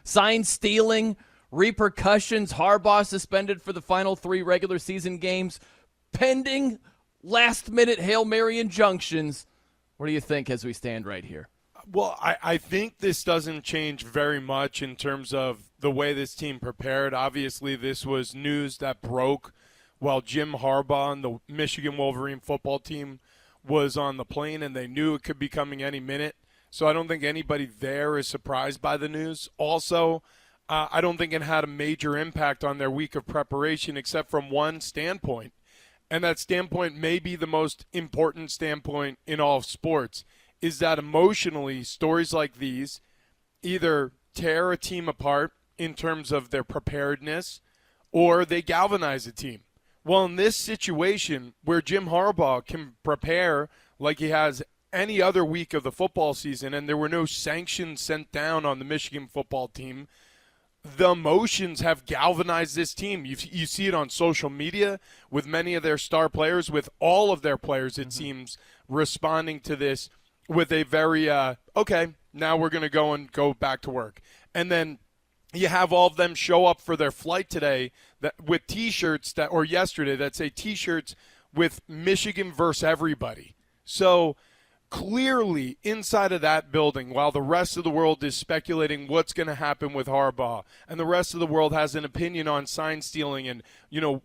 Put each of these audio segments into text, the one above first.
Sign stealing, repercussions, Harbaugh suspended for the final 3 regular season games, pending last-minute Hail Mary injunctions. What do you think as we stand right here? Well, I think this doesn't change very much in terms of the way this team prepared. Obviously, this was news that broke while Jim Harbaugh and the Michigan Wolverine football team was on the plane, and they knew it could be coming any minute. So I don't think anybody there is surprised by the news. Also, I don't think it had a major impact on their week of preparation except from one standpoint. And that standpoint may be the most important standpoint in all of sports, is that emotionally stories like these either tear a team apart in terms of their preparedness or they galvanize a team. Well, in this situation where Jim Harbaugh can prepare like he has any other week of the football season and there were no sanctions sent down on the Michigan football team, the emotions have galvanized this team. You see it on social media with many of their star players, with all of their players, it seems, responding to this with a very, okay, now we're going to go back to work. And then you have all of them show up for their flight today with T-shirts or yesterday that say T-shirts with Michigan versus everybody. So clearly inside of that building, while the rest of the world is speculating what's going to happen with Harbaugh, and the rest of the world has an opinion on sign stealing and,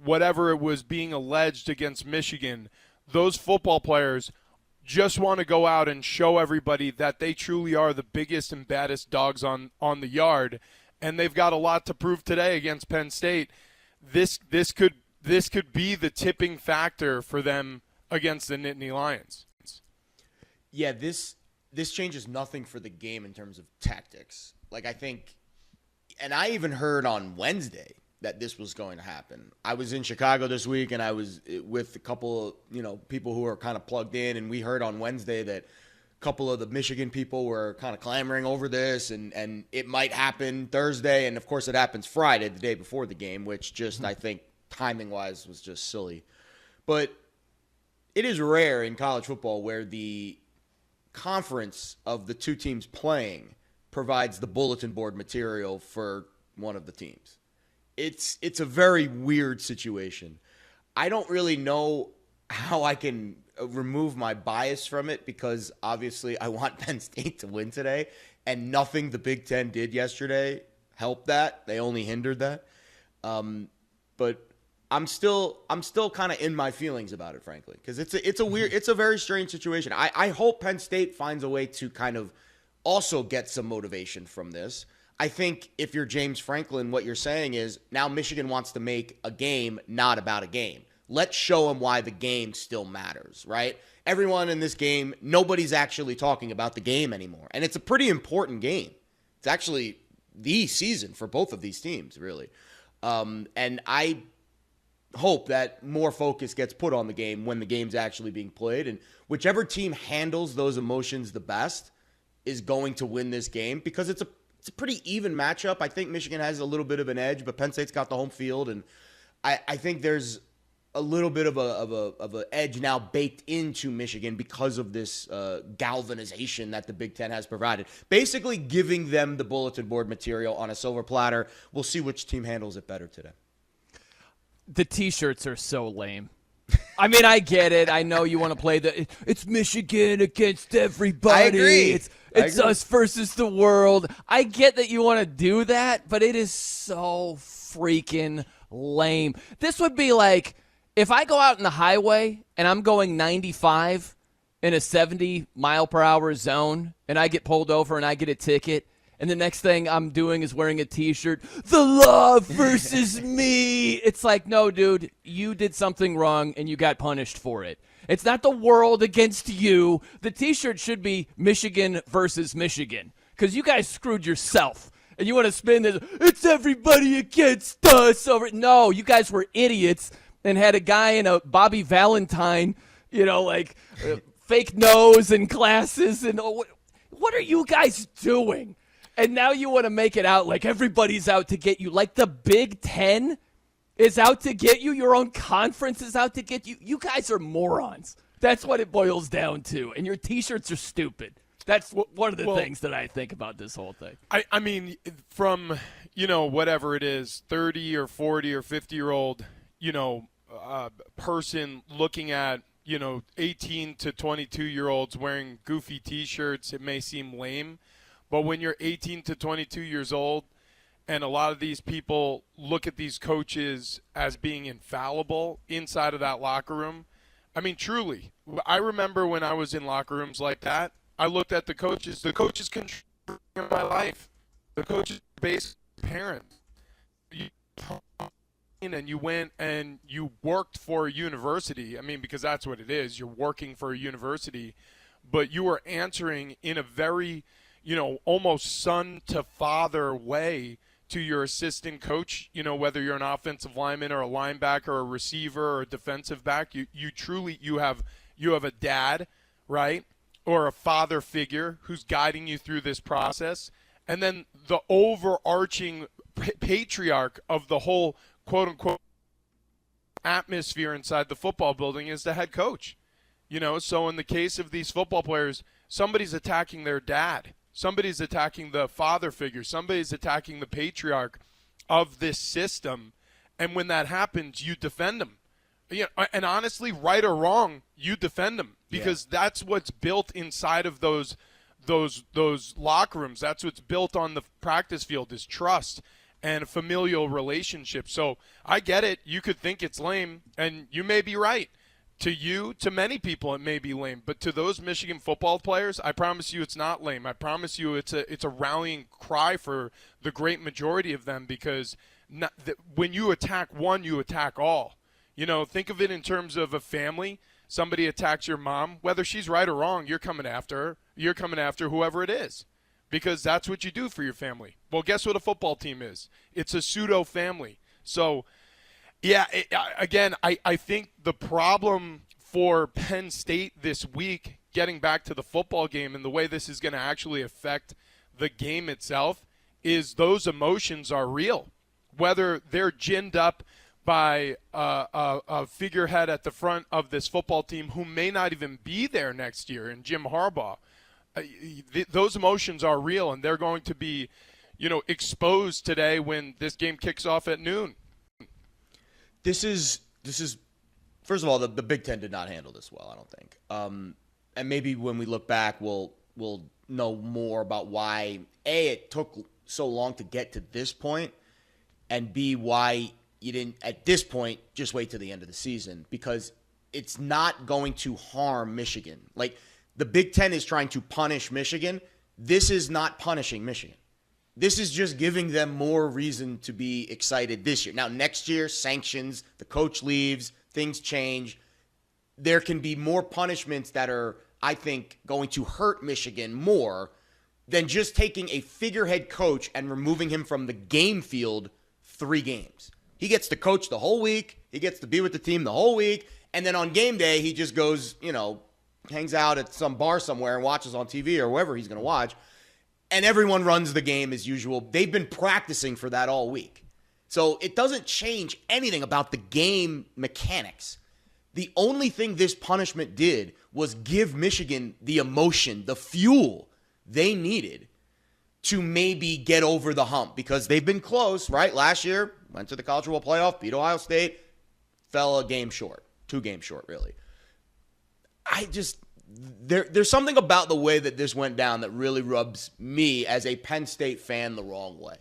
whatever it was being alleged against Michigan, those football players just want to go out and show everybody that they truly are the biggest and baddest dogs on the yard, and they've got a lot to prove today against Penn State. This could be the tipping factor for them against the Nittany Lions. Yeah, this changes nothing for the game in terms of tactics. Like, I think, and I even heard on Wednesday that this was going to happen. I was in Chicago this week, and I was with a couple of, people who are kind of plugged in, and we heard on Wednesday that a couple of the Michigan people were kind of clamoring over this, and it might happen Thursday, and of course it happens Friday, the day before the game, which just, I think, timing-wise was just silly. But it is rare in college football where the conference of the two teams playing provides the bulletin board material for one of the teams. It's a very weird situation. I don't really know how I can remove my bias from it because obviously I want Penn State to win today, and nothing the Big Ten did yesterday helped that. They only hindered that. But I'm still kind of in my feelings about it, frankly, because it's a very strange situation. I hope Penn State finds a way to kind of also get some motivation from this. I think if you're James Franklin, what you're saying is now Michigan wants to make a game not about a game. Let's show them why the game still matters, right? Everyone in this game, nobody's actually talking about the game anymore, and it's a pretty important game. It's actually the season for both of these teams, really. And I hope that more focus gets put on the game when the game's actually being played, and whichever team handles those emotions the best is going to win this game because it's a pretty even matchup. I think Michigan has a little bit of an edge, but Penn State's got the home field, and I think there's a little bit of a edge now baked into Michigan because of this galvanization that the Big Ten has provided, basically giving them the bulletin board material on a silver platter. We'll see which team handles it better today. The T-shirts are so lame. I mean, I get it. I know you want to play it's Michigan against everybody. I agree. It's us versus the world. I get that you want to do that, but it is so freaking lame. This would be like if I go out in the highway and I'm going 95 in a 70-mile-per-hour zone and I get pulled over and I get a ticket, and the next thing I'm doing is wearing a T-shirt, the law versus me. It's like, no, dude, you did something wrong and you got punished for it. It's not the world against you. The T-shirt should be Michigan versus Michigan because you guys screwed yourself. And you want to spin this, it's everybody against us. No, you guys were idiots and had a guy in a Bobby Valentine, fake nose and glasses. And what are you guys doing? And now you want to make it out like everybody's out to get you. Like the Big Ten is out to get you. Your own conference is out to get you. You guys are morons. That's what it boils down to. And your T-shirts are stupid. That's one of the things that I think about this whole thing. I mean, from, whatever it is, 30 or 40 or 50-year-old, person looking at, 18 to 22-year-olds wearing goofy T-shirts, it may seem lame. But when you're 18 to 22 years old, and a lot of these people look at these coaches as being infallible inside of that locker room, I mean, truly, I remember when I was in locker rooms like that, I looked at the coaches. The coaches control my life. The coaches are basically parents. And you went and you worked for a university. I mean, because that's what it is. You're working for a university. But you were answering in a very, almost son to father way to your assistant coach, whether you're an offensive lineman or a linebacker or a receiver or a defensive back, you truly have a dad, right? Or a father figure who's guiding you through this process. And then the overarching patriarch of the whole quote unquote atmosphere inside the football building is the head coach. So in the case of these football players, somebody's attacking their dad. Somebody's attacking the father figure. Somebody's attacking the patriarch of this system. And when that happens, you defend them. And honestly, right or wrong, you defend them because that's what's built inside of those locker rooms. That's what's built on the practice field is trust and a familial relationship. So I get it. You could think it's lame, and you may be right. To many people, it may be lame, but to those Michigan football players, I promise you it's not lame. I promise you it's a rallying cry for the great majority of them because when you attack one, you attack all. Think of it in terms of a family. Somebody attacks your mom, whether she's right or wrong, you're coming after her. You're coming after whoever it is because that's what you do for your family. Well, guess what a football team is? It's a pseudo family. So yeah, I think the problem for Penn State this week, getting back to the football game and the way this is going to actually affect the game itself, is those emotions are real. Whether they're ginned up by a figurehead at the front of this football team who may not even be there next year, and Jim Harbaugh, those emotions are real, and they're going to be, exposed today when this game kicks off at noon. This is first of all, the Big Ten did not handle this well, I don't think. And maybe when we look back, we'll know more about why, A, it took so long to get to this point, and B, why you didn't, at this point, just wait till the end of the season, because it's not going to harm Michigan. Like, the Big Ten is trying to punish Michigan. This is not punishing Michigan. This is just giving them more reason to be excited this year. Now, next year, sanctions, the coach leaves, things change. There can be more punishments that are, I think, going to hurt Michigan more than just taking a figurehead coach and removing him from the game field 3 games. He gets to coach the whole week. He gets to be with the team the whole week. And then on game day, he just goes, hangs out at some bar somewhere and watches on TV or wherever he's going to watch. And everyone runs the game as usual. They've been practicing for that all week. So it doesn't change anything about the game mechanics. The only thing this punishment did was give Michigan the emotion, the fuel they needed to maybe get over the hump because they've been close, right? Last year, went to the College Football Playoff, beat Ohio State, fell a game short, 2 games short, really. There's something about the way that this went down that really rubs me as a Penn State fan the wrong way.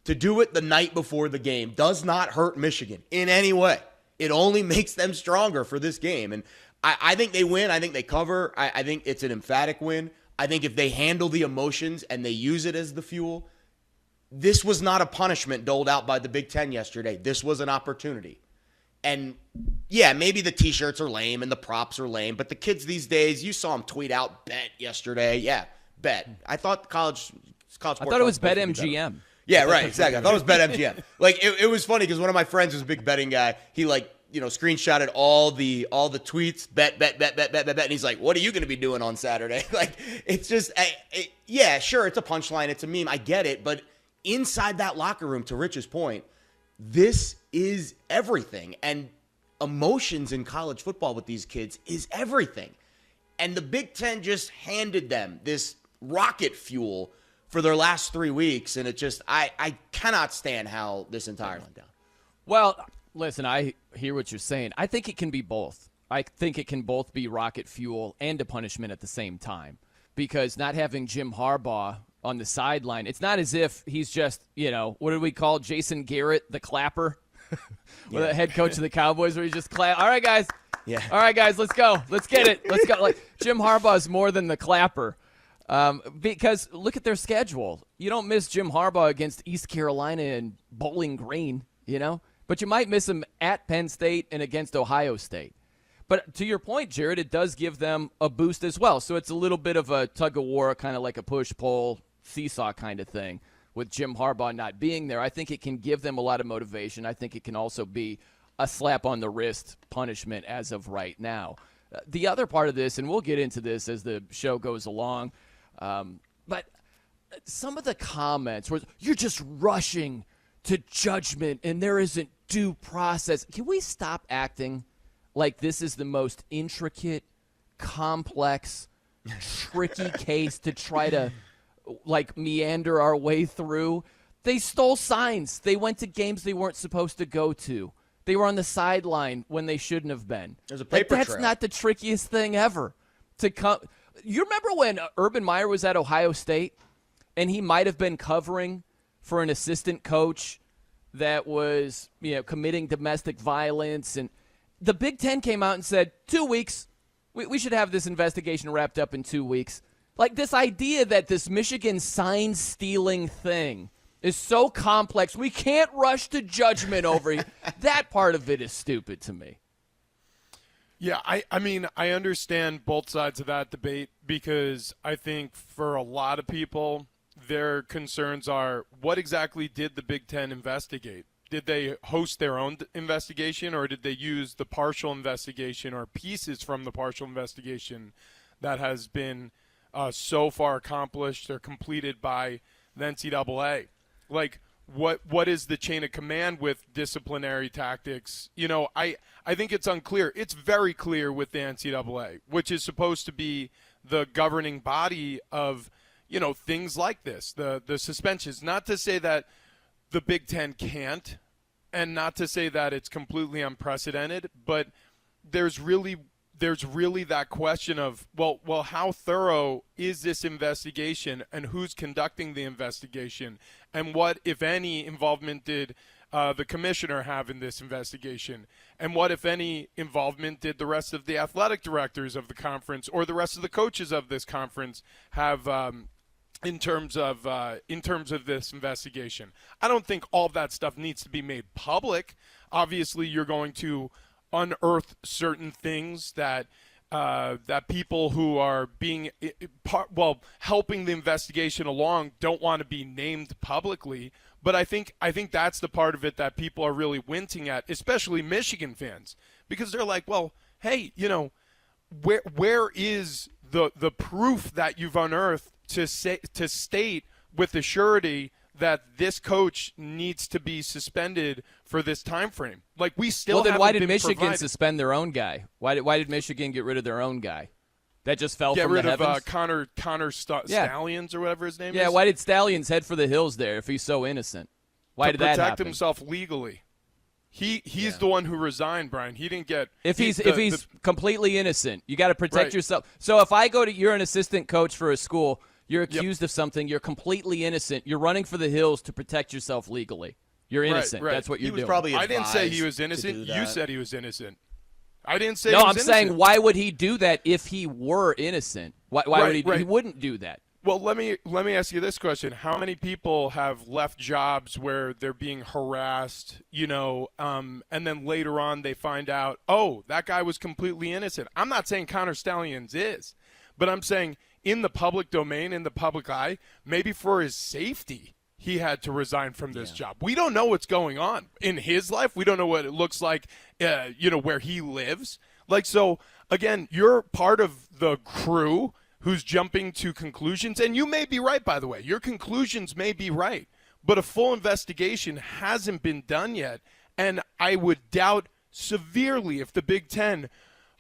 To do it the night before the game does not hurt Michigan in any way. It only makes them stronger for this game. And I think they win. I think they cover. I think it's an emphatic win. I think if they handle the emotions and they use it as the fuel, this was not a punishment doled out by the Big Ten yesterday. This was an opportunity. And yeah, maybe the T-shirts are lame and the props are lame, but the kids these days, you saw them tweet out bet yesterday. Yeah, bet. I thought college sports. I thought it was Bet MGM. Yeah, right, exactly. I thought it was Bet MGM. Like it was funny because one of my friends was a big betting guy. He screenshotted all the tweets, bet, and he's like, "What are you going to be doing on Saturday?" Like it's just, yeah, sure, it's a punchline, it's a meme, I get it, but inside that locker room, to Rich's point, this is everything, and emotions in college football with these kids is everything. And the Big Ten just handed them this rocket fuel for their last 3 weeks. And it just, I cannot stand how this entire went down. Well, listen, I hear what you're saying. I think it can be both. I think it can both be rocket fuel and a punishment at the same time. Because not having Jim Harbaugh on the sideline, it's not as if he's just, what do we call Jason Garrett, the clapper? The head coach of the Cowboys, where he just clap. All right, guys. Yeah. All right, guys, let's go. Let's get it. Let's go. Like Jim Harbaugh is more than the clapper. Because look at their schedule. You don't miss Jim Harbaugh against East Carolina and Bowling Green, But you might miss him at Penn State and against Ohio State. But to your point, Jared, it does give them a boost as well. So it's a little bit of a tug-of-war, kind of like a push-pull, seesaw kind of thing with Jim Harbaugh not being there. I think it can give them a lot of motivation. I think it can also be a slap on the wrist punishment as of right now. The other part of this, and we'll get into this as the show goes along, but some of the comments were, you're just rushing to judgment and there isn't due process. Can we stop acting like this is the most intricate, complex, tricky case to try to meander our way through? They stole signs. They went to games they weren't supposed to go to. They were on the sideline when they shouldn't have been. There's a paper That's trail. not the trickiest thing ever to come. You remember when Urban Meyer was at Ohio State and he might have been covering for an assistant coach that was, committing domestic violence, and the Big Ten came out and said, 2 weeks. We should have this investigation wrapped up in 2 weeks. Like this idea that this Michigan sign-stealing thing is so complex, we can't rush to judgment over it. That part of it is stupid to me. Yeah, I mean, I understand both sides of that debate because I think for a lot of people, their concerns are, what exactly did the Big Ten investigate? Did they host their own investigation, or did they use the partial investigation or pieces from the partial investigation that has been so far accomplished or completed by the NCAA? Like, what is the chain of command with disciplinary tactics? I think it's unclear. It's very clear with the NCAA, which is supposed to be the governing body of, things like this, the suspensions. Not to say that the Big Ten can't, and not to say that it's completely unprecedented, but there's really that question of, well, how thorough is this investigation, and who's conducting the investigation, and what, if any, involvement did the commissioner have in this investigation, and what, if any, involvement did the rest of the athletic directors of the conference or the rest of the coaches of this conference have in terms of this investigation. I don't think all that stuff needs to be made public. Obviously, you're going to unearth certain things that people who are being helping the investigation along don't want to be named publicly. But I think that's the part of it that people are really wincing at, especially Michigan fans, because they're like, well, hey, where is the proof that you've unearthed to state with a surety that this coach needs to be suspended for this time frame? Like, we still well, then haven't why did been Michigan provided. suspend their own guy? Why did Michigan get rid of their own guy? That just fell Get from rid the of heavens? Connor Stallions or whatever his name is? Yeah, why did Stallions head for the hills there if he's so innocent? Why did that protect happen? himself legally. He's the one who resigned, Brian. He didn't get If he's completely innocent, you got to protect Right. yourself. So if I go to, you're an assistant coach for a school, you're accused of something, you're completely innocent, you're running for the hills to protect yourself legally. You're innocent. right. That's what you're He was doing. probably I didn't say he advised was to innocent. do You that. said he was innocent. I didn't say No, he I'm was innocent. saying, why would he do that if he were innocent? Why would he? Right. He wouldn't do that. Well, let me ask you this question: how many people have left jobs where they're being harassed, and then later on they find out, oh, that guy was completely innocent? I'm not saying Connor Stallions is, but I'm saying in the public domain, in the public eye, maybe for his safety, he had to resign from this job. We don't know what's going on in his life. We don't know what it looks like, where he lives. Like, so again, you're part of the crew who's jumping to conclusions, and you may be right, by the way. Your conclusions may be right, but a full investigation hasn't been done yet, and I would doubt severely if the Big Ten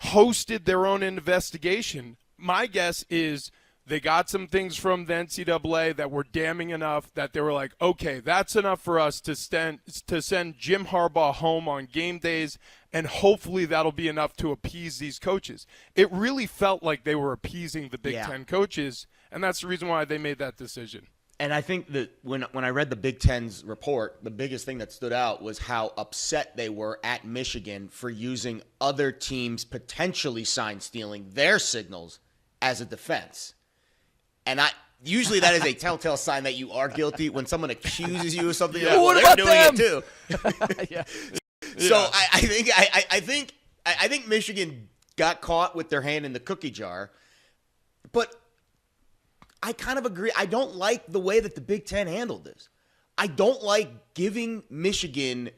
hosted their own investigation my guess is they got some things from the NCAA that were damning enough that they were like, okay, that's enough for us to send Jim Harbaugh home on game days, and hopefully that'll be enough to appease these coaches. It really felt like they were appeasing the Big Ten coaches, and that's the reason why they made that decision. And I think that when I read the Big Ten's report, the biggest thing that stood out was how upset they were at Michigan for using other teams potentially sign stealing their signals as a defense. And usually that is a telltale sign that you are guilty when someone accuses you of something. Yeah. Well, they're doing it too. Yeah. So I think Michigan got caught with their hand in the cookie jar, but I kind of agree. I don't like the way that the Big Ten handled this. I don't like giving Michigan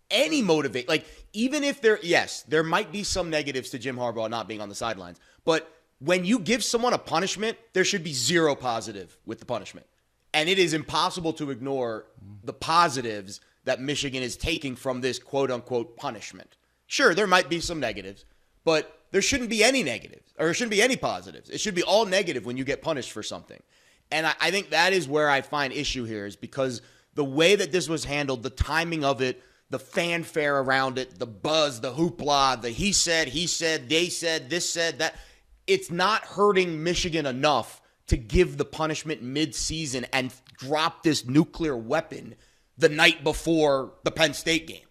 any motivate. Like, even if there might be some negatives to Jim Harbaugh not being on the sidelines, but when you give someone a punishment, there should be zero positive with the punishment. And it is impossible to ignore the positives that Michigan is taking from this quote-unquote punishment. Sure, there might be some negatives, but there shouldn't be any negatives, or there shouldn't be any positives. It should be all negative when you get punished for something. And I think that is where I find issue here, is because the way that this was handled, the timing of it, the fanfare around it, the buzz, the hoopla, the he said, they said, this said, that, it's not hurting Michigan enough to give the punishment mid-season and drop this nuclear weapon the night before the Penn State game.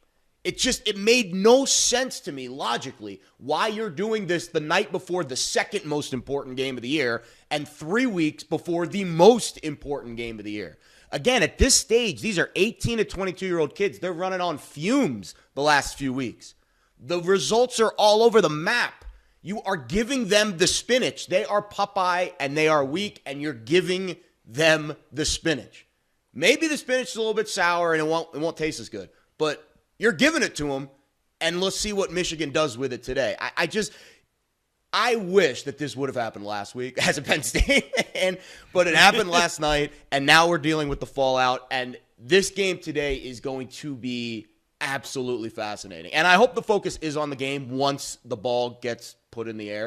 It made no sense to me logically why you're doing this the night before the second most important game of the year and 3 weeks before the most important game of the year. Again, at this stage, these are 18 to 22-year-old kids. They're running on fumes the last few weeks. The results are all over the map. You are giving them the spinach. They are Popeye and they are weak, and you're giving them the spinach. Maybe the spinach is a little bit sour and it won't taste as good, but you're giving it to them, and let's see what Michigan does with it today. I wish that this would have happened last week as a Penn State fan, but it happened last night, and now we're dealing with the fallout, and this game today is going to be absolutely fascinating. And I hope the focus is on the game once the ball gets put in the air.